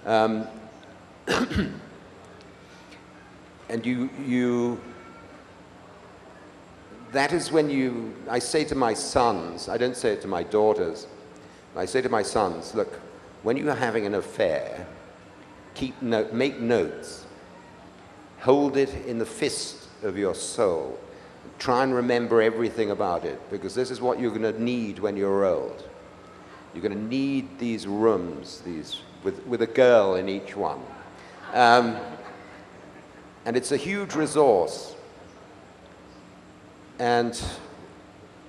Um, and that is when I say to my sons, I don't say it to my daughters, I say to my sons, look, when you are having an affair, make notes, hold it in the fist of your soul, try and remember everything about it, because this is what you're going to need when you're old. You're going to need these rooms, with a girl in each one. And it's a huge resource, and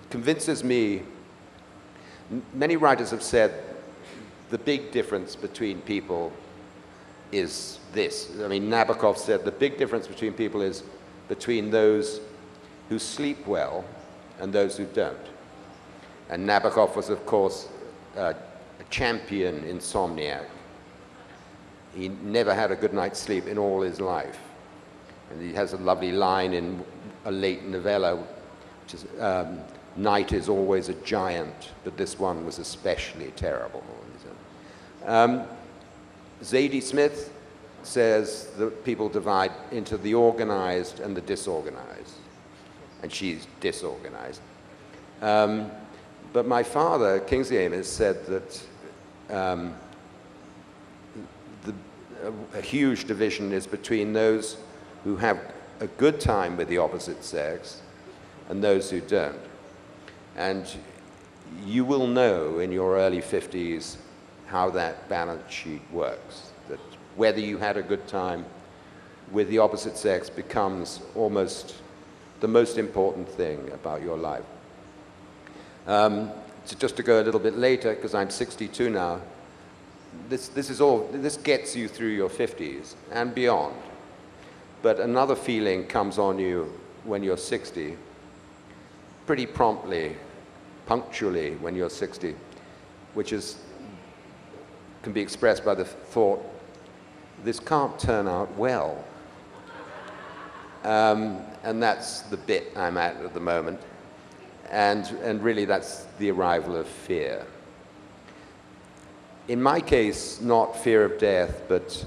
convinces me. Many writers have said the big difference between people is this. I mean, Nabokov said the big difference between people is between those who sleep well and those who don't. And Nabokov was, of course, a champion insomniac. He never had a good night's sleep in all his life. And he has a lovely line in a late novella, which is, night is always a giant, but this one was especially terrible. Zadie Smith says that people divide into the organized and the disorganized, and she's disorganized. But my father, Kingsley Amis, said that a huge division is between those who have a good time with the opposite sex and those who don't. And you will know in your early 50s how that balance sheet works, that whether you had a good time with the opposite sex becomes almost the most important thing about your life. Just to go a little bit later, because I'm 62 now, this gets you through your 50s and beyond. But another feeling comes on you when you're 60, pretty promptly, punctually when you're 60, which can be expressed by the thought, this can't turn out well. And that's the bit I'm at the moment. And really that's the arrival of fear. In my case, not fear of death, but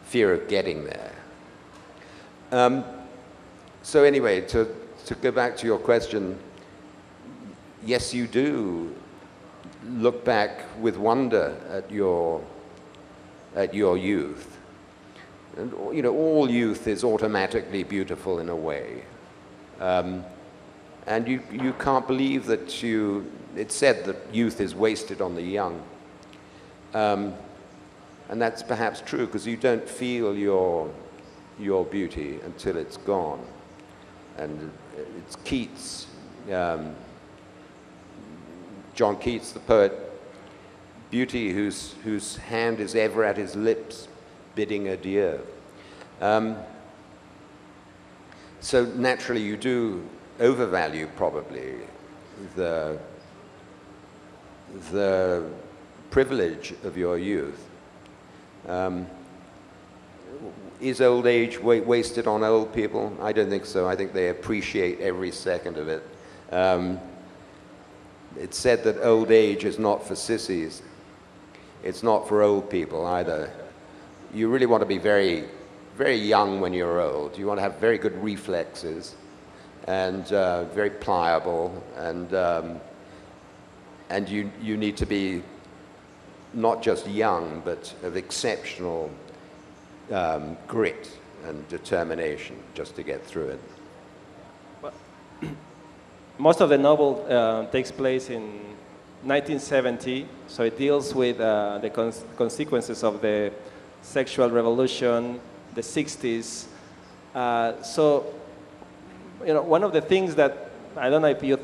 fear of getting there. So anyway, to go back to your question, yes, you do look back with wonder at your youth. And, you know, all youth is automatically beautiful in a way. And you can't believe that it's said that youth is wasted on the young. And that's perhaps true, because you don't feel your beauty until it's gone. And it's Keats, John Keats, the poet, beauty whose hand is ever at his lips, bidding adieu. So naturally you do overvalue probably the privilege of your youth. Is old age wasted on old people? I don't think so. I think they appreciate every second of it. It's said that old age is not for sissies. It's not for old people either. You really want to be very, very young when you're old. You want to have very good reflexes and very pliable, and you need to be not just young, but of exceptional grit and determination just to get through it. Well, most of the novel takes place in 1970, so it deals with the consequences of the sexual revolution, the 60s. So, you know, one of the things that, I don't know if you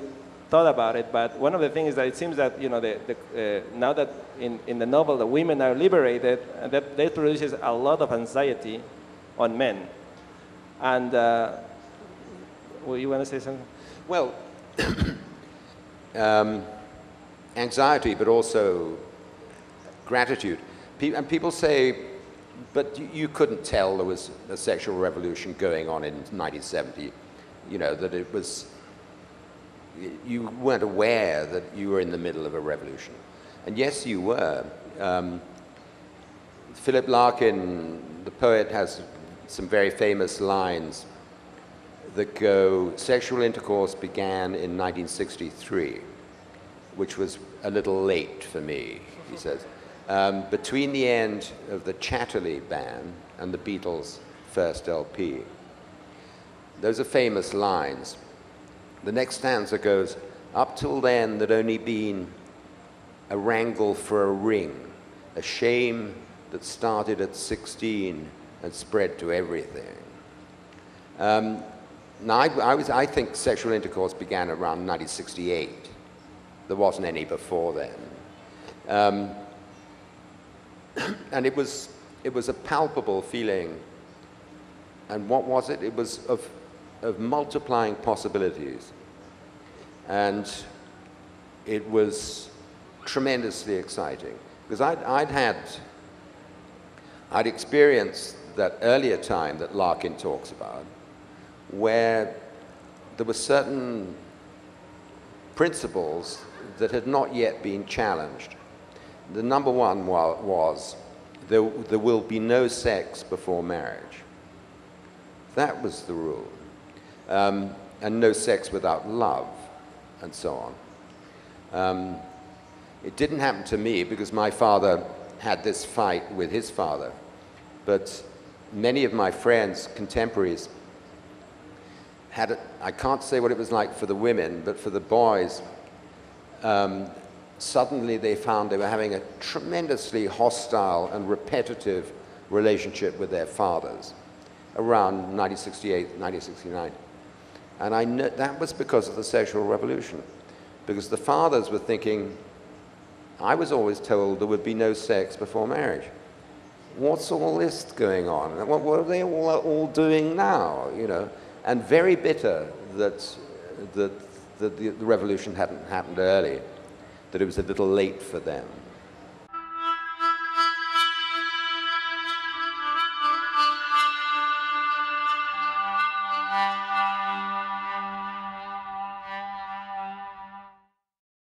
thought about it, but one of the things that it seems that, you know, now that in the novel the women are liberated, that produces a lot of anxiety on men. And, well, you want to say something? Well, anxiety, but also gratitude. And people say, but you couldn't tell there was a sexual revolution going on in 1970. You know, that it was, you weren't aware that you were in the middle of a revolution. And yes, you were. Philip Larkin, the poet, has some very famous lines that go, sexual intercourse began in 1963, which was a little late for me, he says, between the end of the Chatterley ban and the Beatles' first LP. Those are famous lines. The next stanza goes, up till then there'd only been a wrangle for a ring, a shame that started at 16 and spread to everything. Now, I think sexual intercourse began around 1968. There wasn't any before then. And it was a palpable feeling. And what was it? It was of multiplying possibilities. And it was tremendously exciting. Because I'd experienced that earlier time that Larkin talks about, where there were certain principles that had not yet been challenged. The number one was there will be no sex before marriage. That was the rule. And no sex without love, and so on. It didn't happen to me because my father had this fight with his father, but many of my friends, contemporaries, I can't say what it was like for the women, but for the boys, suddenly they found they were having a tremendously hostile and repetitive relationship with their fathers around 1968, 1969. And I know that was because of the sexual revolution, because the fathers were thinking, I was always told there would be no sex before marriage. What's all this going on? What are they all doing now, you know? And very bitter that the revolution hadn't happened early, that it was a little late for them.